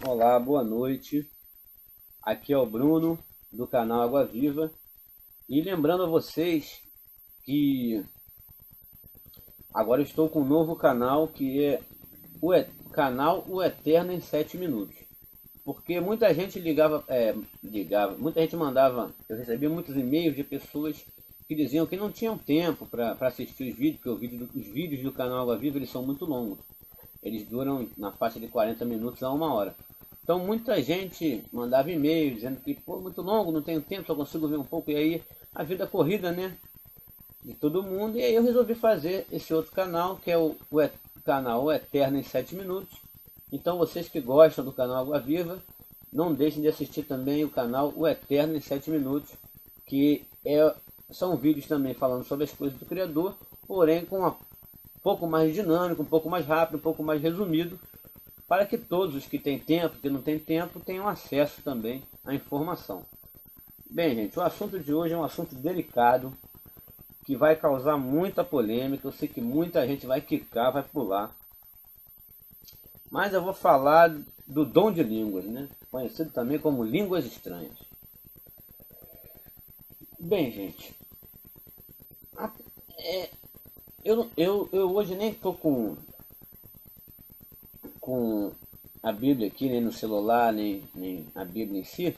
Olá, boa noite. Aqui é o Bruno do canal Água Viva. E lembrando a vocês que agora eu estou com um novo canal que é o canal O Eterno em 7 minutos. Porque muita gente muita gente mandava, eu recebi muitos e-mails de pessoas que diziam que não tinham tempo para assistir os vídeos, porque os vídeos do canal Água Viva eles são muito longos. Eles duram na faixa de 40 minutos a 1 hora. Então muita gente mandava e-mail dizendo que, pô, muito longo, não tenho tempo, só consigo ver um pouco. E aí a vida corrida, né, de todo mundo. E aí eu resolvi fazer esse outro canal, que é o canal O Eterno em 7 minutos. Então vocês que gostam do canal Água Viva, não deixem de assistir também o canal O Eterno em 7 minutos, que são vídeos também falando sobre as coisas do Criador, porém com um pouco mais dinâmico, um pouco mais rápido, um pouco mais resumido, para que todos os que têm tempo, que não têm tempo, tenham acesso também à informação. Bem, gente, o assunto de hoje é um assunto delicado, que vai causar muita polêmica. Eu sei que muita gente vai quicar, vai pular. Mas eu vou falar do dom de línguas, né? Conhecido também como línguas estranhas. Bem, gente, eu hoje nem estou com a Bíblia aqui, nem no celular, nem a Bíblia em si.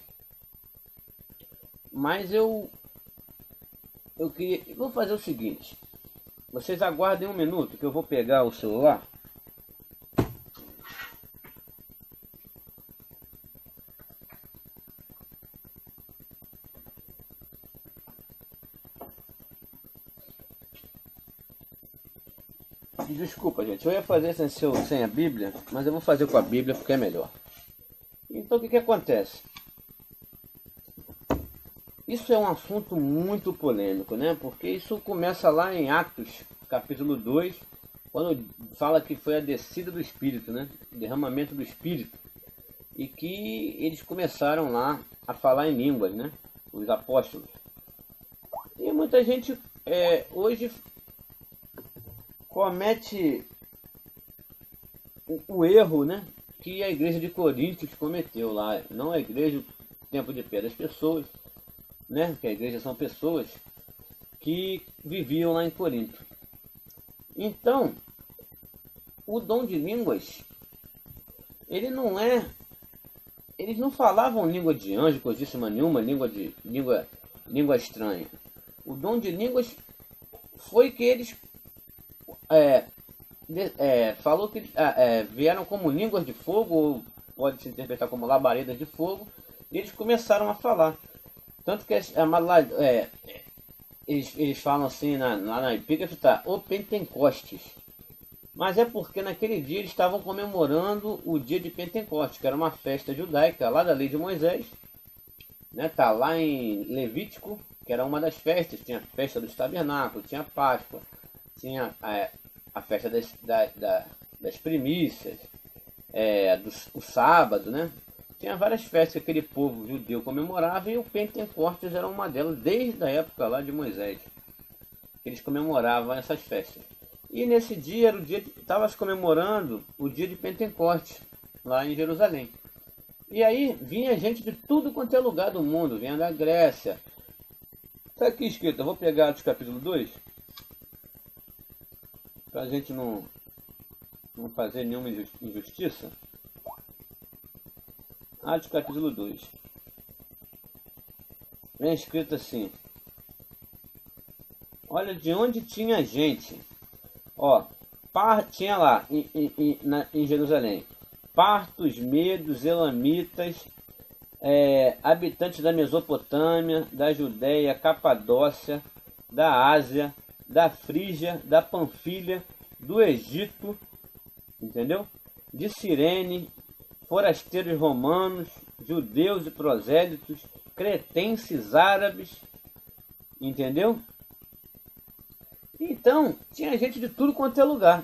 Mas eu vou fazer o seguinte. Vocês aguardem um minuto que eu vou pegar o celular. Desculpa, gente, eu ia fazer sem a Bíblia, mas eu vou fazer com a Bíblia porque é melhor. Então o que acontece? Isso é um assunto muito polêmico, né? Porque isso começa lá em Atos, capítulo 2, quando fala que foi a descida do Espírito, né? O derramamento do Espírito. E que eles começaram lá a falar em línguas, né? Os apóstolos. E muita gente hoje comete o erro, né, que a igreja de Coríntios cometeu lá. Não a igreja do tempo de pedra, as pessoas, né, que a igreja são pessoas que viviam lá em Corinto. Então, o dom de línguas, eles não falavam língua de anjo, coisíssima nenhuma, língua estranha. O dom de línguas foi que eles falou que vieram como línguas de fogo, ou pode se interpretar como labaredas de fogo, e eles começaram a falar. Tanto que eles falam assim, lá na epígrafe está o Pentecostes. Mas é porque naquele dia eles estavam comemorando o dia de Pentecostes, que era uma festa judaica lá da lei de Moisés. Né, tá lá em Levítico, que era uma das festas. Tinha a festa dos tabernáculos, tinha a Páscoa, tinha a festa das primícias, o sábado, né? Tinha várias festas que aquele povo judeu comemorava, e o Pentecostes era uma delas, desde a época lá de Moisés, que eles comemoravam essas festas. E nesse dia era o dia que estava se comemorando o dia de Pentecostes, lá em Jerusalém. E aí vinha gente de tudo quanto é lugar do mundo, vinha da Grécia. Está aqui escrito, eu vou pegar do capítulo 2, para a gente não fazer nenhuma injustiça. Atos capítulo 2. Vem escrito assim. Olha de onde tinha gente. Ó, tinha lá em Jerusalém partos, medos, elamitas, habitantes da Mesopotâmia, da Judéia, Capadócia, da Ásia, da Frígia, da Panfilha, do Egito, entendeu? De Cirene, forasteiros romanos, judeus e prosélitos, cretenses, árabes, entendeu? Então, tinha gente de tudo quanto é lugar.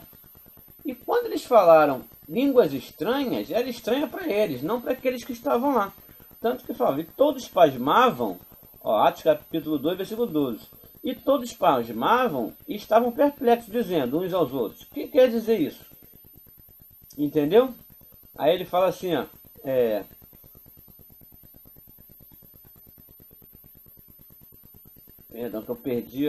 E quando eles falaram línguas estranhas, era estranha para eles, não para aqueles que estavam lá. Tanto que falavam, e todos pasmavam, ó, Atos capítulo 2, versículo 12. E todos pasmavam e estavam perplexos, dizendo uns aos outros: o que quer dizer isso? Entendeu? Aí ele fala assim, ó, Perdão, que eu perdi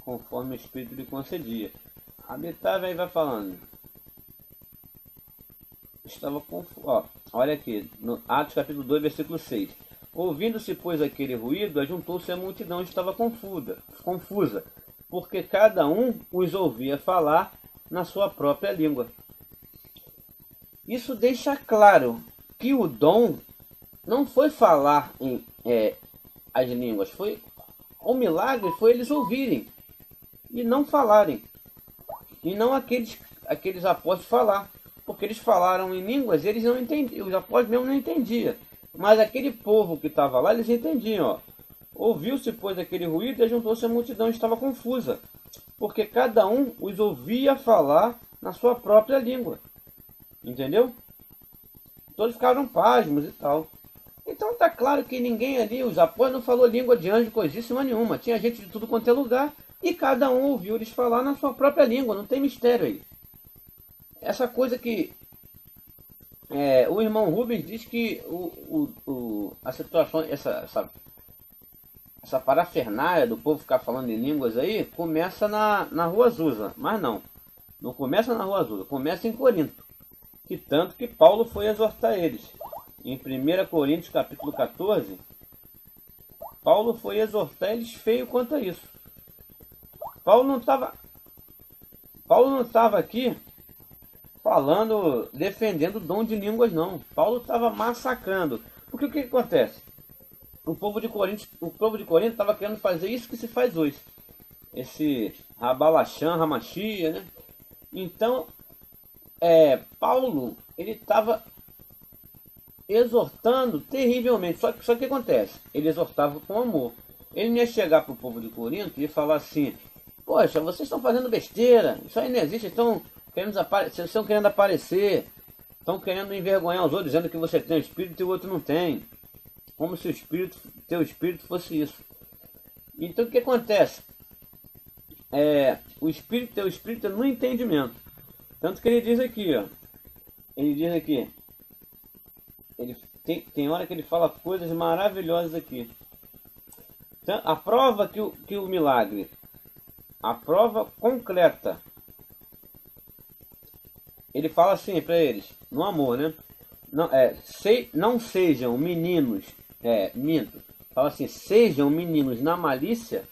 conforme o Espírito lhe concedia. Habitava, aí vai falando. Estava confuso. Olha aqui, no Atos capítulo 2, versículo 6. Ouvindo-se, pois, aquele ruído, ajuntou-se a multidão e estava confusa, porque cada um os ouvia falar na sua própria língua. Isso deixa claro que o dom não foi falar as línguas, o milagre foi eles ouvirem e não falarem, e não aqueles apóstolos falar, porque eles falaram em línguas e eles não entendiam, os apóstolos mesmo não entendiam, mas aquele povo que estava lá, eles entendiam. Ouviu-se, pois, aquele ruído e juntou-se a multidão e estava confusa, porque cada um os ouvia falar na sua própria língua. Entendeu? Todos ficaram pasmos e tal. Então está claro que ninguém ali, os apóstolos, não falou língua de anjo, coisíssima nenhuma. Tinha gente de tudo quanto é lugar e cada um ouviu eles falar na sua própria língua. Não tem mistério aí. Essa coisa que o irmão Rubens diz que a situação, essa parafernália do povo ficar falando em línguas aí, começa na Rua Azusa. Mas não começa na Rua Azusa, começa em Corinto. Que tanto que Paulo foi exortar eles. Em 1 Coríntios capítulo 14, Paulo foi exortar eles feio quanto a isso. Paulo não estava aqui falando, defendendo o dom de línguas, não. Paulo estava massacrando. Porque o que acontece? O povo de Corinto estava querendo fazer isso que se faz hoje. Esse Rabalachã, Ramachia, né? Então, Paulo, ele estava exortando terrivelmente. Só que o que acontece? Ele exortava com amor. Ele não ia chegar para o povo de Corinto e falar assim: poxa, vocês estão fazendo besteira, isso aí não existe, vocês estão querendo aparecer, estão querendo envergonhar os outros, dizendo que você tem o Espírito e o outro não tem. Como se teu Espírito fosse isso. Então o que acontece? Teu Espírito é no entendimento. Tanto que ele diz aqui, ele tem hora que ele fala coisas maravilhosas aqui. Então, a prova que o milagre, a prova concreta, ele fala assim para eles, no amor, né? Não sejam meninos, fala assim, sejam meninos na malícia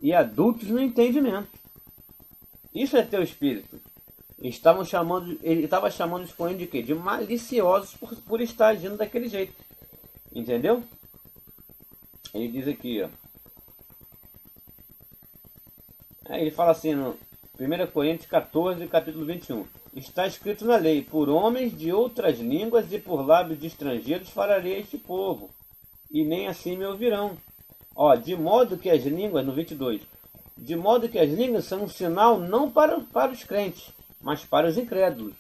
e adultos no entendimento. Isso é teu Espírito. Ele estava chamando os Coríntios de quê? De maliciosos por estar agindo daquele jeito. Entendeu? Ele diz aqui, Aí ele fala assim no 1 Coríntios 14, capítulo 21. Está escrito na lei: por homens de outras línguas e por lábios de estrangeiros falarei a este povo, e nem assim me ouvirão. De modo que as línguas, no 22, de modo que as línguas são um sinal não para os crentes, mas para os incrédulos.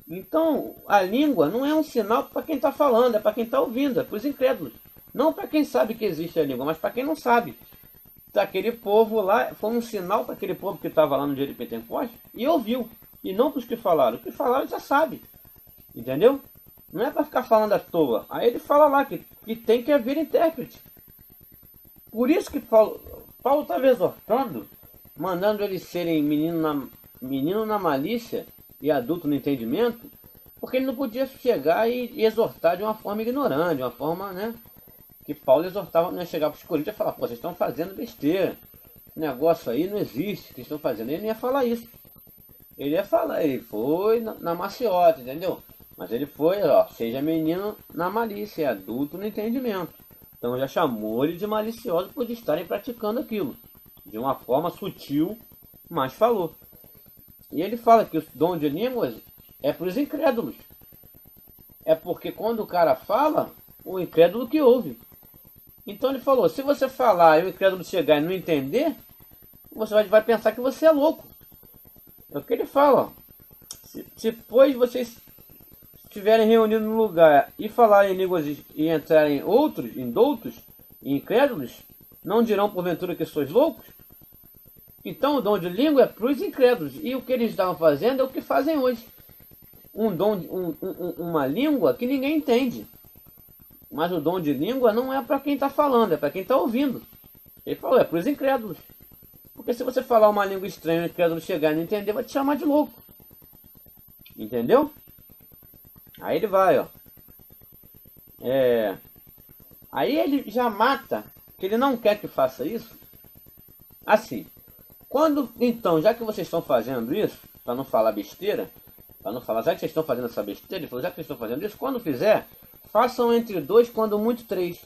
Então, a língua não é um sinal para quem está falando, é para quem está ouvindo, é para os incrédulos. Não para quem sabe que existe a língua, mas para quem não sabe. Aquele povo lá, foi um sinal para aquele povo que estava lá no dia de Pentecostes e ouviu. E não para os que falaram. Os que falaram já sabe. Entendeu? Não é para ficar falando à toa. Aí ele fala lá que tem que haver intérprete. Por isso que Paulo estava exortando, mandando eles serem menino na malícia e adulto no entendimento, porque ele não podia chegar e exortar de uma forma ignorante, de uma forma, né? Que Paulo exortava, não ia chegar para os coríntios e falar: pô, vocês estão fazendo besteira. Esse negócio aí não existe, que vocês estão fazendo. Ele não ia falar isso. Ele ia falar, ele foi na maciota, entendeu? Mas ele foi, seja menino na malícia, adulto no entendimento. Então já chamou ele de malicioso por estarem praticando aquilo. De uma forma sutil, mas falou. E ele fala que o dom de línguas é para os incrédulos. É porque quando o cara fala, o incrédulo que ouve. Então ele falou: se você falar e o incrédulo chegar e não entender, você vai pensar que você é louco. É o que ele fala. Se depois vocês estiverem reunidos num lugar e falarem línguas e entrarem doutos e incrédulos, não dirão porventura que sois loucos? Então o dom de língua é para os incrédulos. E o que eles estavam fazendo é o que fazem hoje. Uma língua que ninguém entende. Mas o dom de língua não é para quem está falando, é para quem está ouvindo. Ele falou, é para os incrédulos. Porque se você falar uma língua estranha e o incrédulo chegar e não entender, vai te chamar de louco. Entendeu? Aí ele vai, ó. Aí ele já mata, que ele não quer que faça isso. Assim, então, já que vocês estão fazendo isso, para não falar besteira, para não falar, já que vocês estão fazendo essa besteira, ele falou, já que vocês estão fazendo isso, quando fizer, façam entre 2, quando muito 3.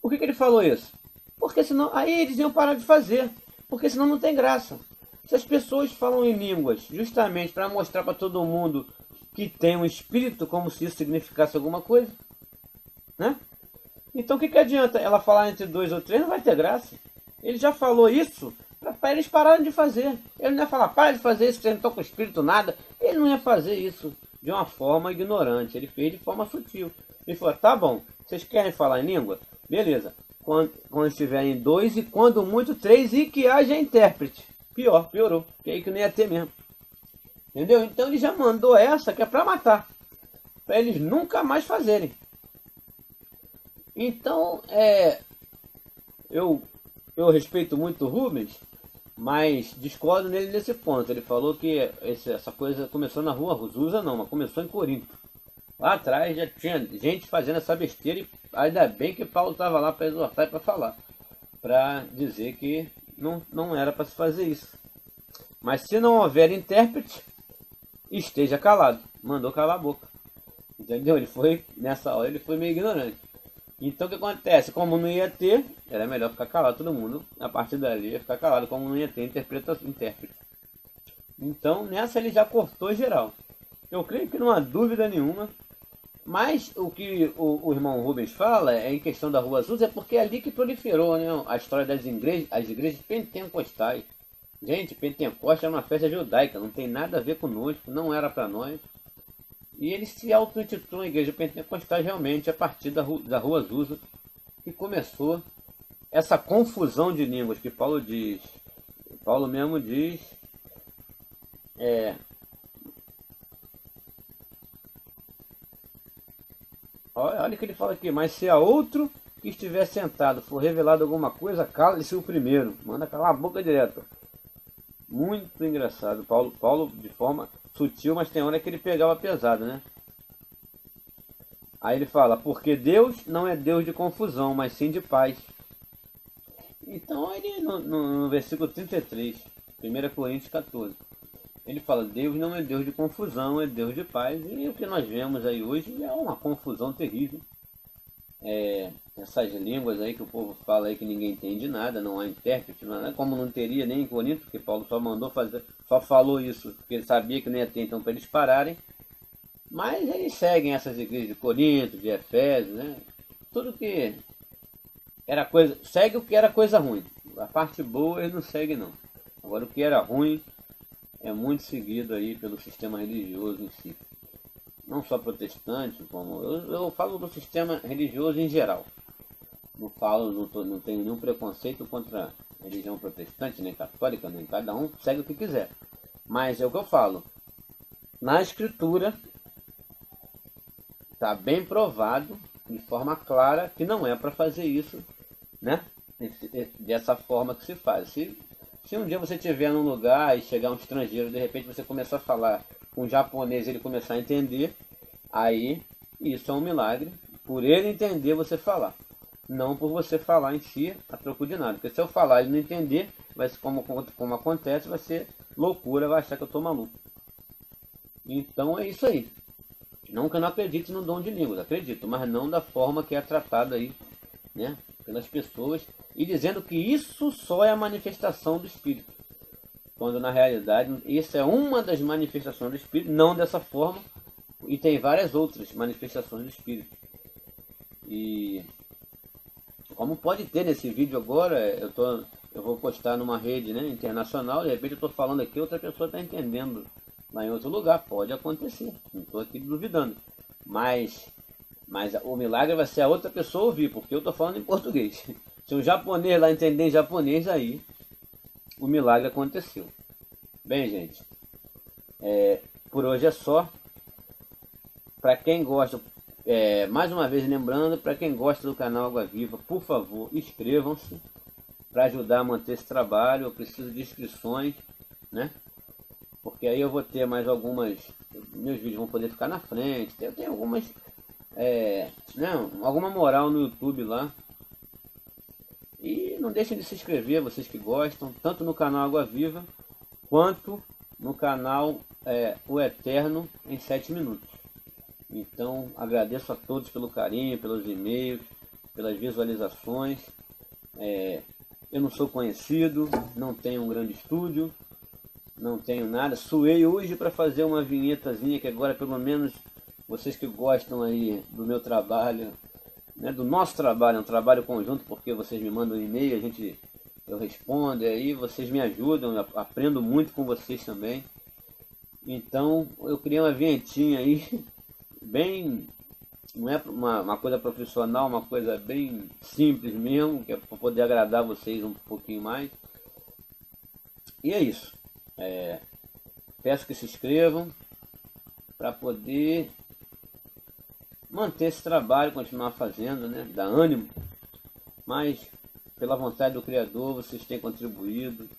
Por que ele falou isso? Porque senão, aí eles iam parar de fazer, porque senão não tem graça. Se as pessoas falam em línguas, justamente para mostrar para todo mundo que tem um espírito, como se isso significasse alguma coisa, né? Então o que adianta ela falar entre 2 ou 3? Não vai ter graça. Ele já falou isso para eles pararem de fazer. Ele não ia falar, para de fazer isso, vocês não estão com espírito, nada. Ele não ia fazer isso de uma forma ignorante. Ele fez de forma sutil. Ele falou, tá bom, vocês querem falar em língua? Beleza. Quando estiver em 2 e quando muito 3 e que haja intérprete. Piorou. Que aí que não ia ter mesmo. Entendeu? Então ele já mandou essa que é para matar. Para eles nunca mais fazerem. Então, eu respeito muito o Rubens, mas discordo nele nesse ponto. Ele falou que essa coisa começou na rua Azusa, não, mas começou em Corinto. Lá atrás já tinha gente fazendo essa besteira e ainda bem que Paulo estava lá para exortar e para falar. Para dizer que não era para se fazer isso. Mas se não houver intérprete, esteja calado. Mandou calar a boca. Entendeu? Nessa hora ele foi meio ignorante. Então o que acontece? Como não ia ter, era melhor ficar calado todo mundo. A partir dali ia ficar calado, como não ia ter intérprete. Então nessa ele já cortou geral. Eu creio que não há dúvida nenhuma. Mas o que o irmão Rubens fala em questão da Rua Azul é porque é ali que proliferou, né, a história das igrejas, as igrejas pentecostais. Gente, Pentecoste é uma festa judaica, não tem nada a ver conosco, não era para nós. E eles se auto-intitulam Igreja Pentecostal realmente a partir da Rua Azusa, que começou essa confusão de línguas que Paulo diz. Paulo mesmo diz, olha o que ele fala aqui, mas se a outro que estiver sentado for revelado alguma coisa, cale-se o primeiro. Manda calar a boca direto. Muito engraçado. Paulo de forma sutil, mas tem hora que ele pegava pesado, né? Aí ele fala, porque Deus não é Deus de confusão, mas sim de paz. Então ele no versículo 33, 1 Coríntios 14, ele fala, Deus não é Deus de confusão, é Deus de paz. E o que nós vemos aí hoje é uma confusão terrível. Essas línguas aí que o povo fala aí que ninguém entende nada, não há intérprete, não é como não teria nem em Corinto, porque Paulo só mandou fazer, só falou isso, porque ele sabia que não ia ter, então para eles pararem. Mas eles seguem essas igrejas de Corinto, de Efésios, né? Tudo que era coisa, segue o que era coisa ruim. A parte boa eles não seguem não. Agora o que era ruim é muito seguido aí pelo sistema religioso em si. Não só protestante, como eu falo do sistema religioso em geral. Não tenho nenhum preconceito contra a religião protestante, nem católica, nem cada um segue o que quiser. Mas é o que eu falo. Na escritura está bem provado, de forma clara, que não é para fazer isso, né? Dessa forma que se faz. Se um dia você estiver num lugar e chegar um estrangeiro, de repente você começar a falar com um japonês e ele começar a entender, aí isso é um milagre, por ele entender você falar. Não por você falar em si a troco de nada. Porque se eu falar e ele não entender, vai ser como acontece, vai ser loucura, vai achar que eu estou maluco. Então é isso aí. Não que eu não acredite no dom de línguas, acredito, mas não da forma que é tratado aí, né, pelas pessoas, e dizendo que isso só é a manifestação do Espírito. Quando na realidade isso é uma das manifestações do Espírito, não dessa forma, e tem várias outras manifestações do Espírito. E como pode ter nesse vídeo agora, eu vou postar numa rede, né, internacional, de repente eu estou falando aqui, outra pessoa está entendendo lá em outro lugar, pode acontecer, não estou aqui duvidando, mas o milagre vai ser a outra pessoa ouvir, porque eu estou falando em português. Se um japonês lá entender em japonês, aí o milagre aconteceu. Bem, gente, por hoje é só. Para quem gosta, mais uma vez lembrando, para quem gosta do canal Água Viva, por favor, inscrevam-se para ajudar a manter esse trabalho. Eu preciso de inscrições, né? Porque aí eu vou ter mais algumas, meus vídeos vão poder ficar na frente. Eu tenho algumas, alguma moral no YouTube lá. E não deixem de se inscrever, vocês que gostam, tanto no canal Água Viva, quanto no canal O Eterno em 7 minutos. Então agradeço a todos pelo carinho, pelos e-mails, pelas visualizações. Eu não sou conhecido, não tenho um grande estúdio, não tenho nada. Suei hoje para fazer uma vinhetazinha que agora pelo menos vocês que gostam aí do meu trabalho, né, do nosso trabalho, é um trabalho conjunto, porque vocês me mandam um e-mail, eu respondo, e aí vocês me ajudam, eu aprendo muito com vocês também. Então eu criei uma vinhetinha aí, bem, não é uma coisa profissional, uma coisa bem simples mesmo, que é para poder agradar vocês um pouquinho mais. E é isso. Peço que se inscrevam para poder manter esse trabalho, continuar fazendo, né? Dar ânimo, mas pela vontade do Criador vocês têm contribuído,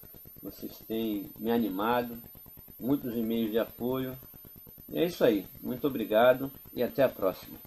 vocês têm me animado, muitos e-mails de apoio. E é isso aí, muito obrigado e até a próxima.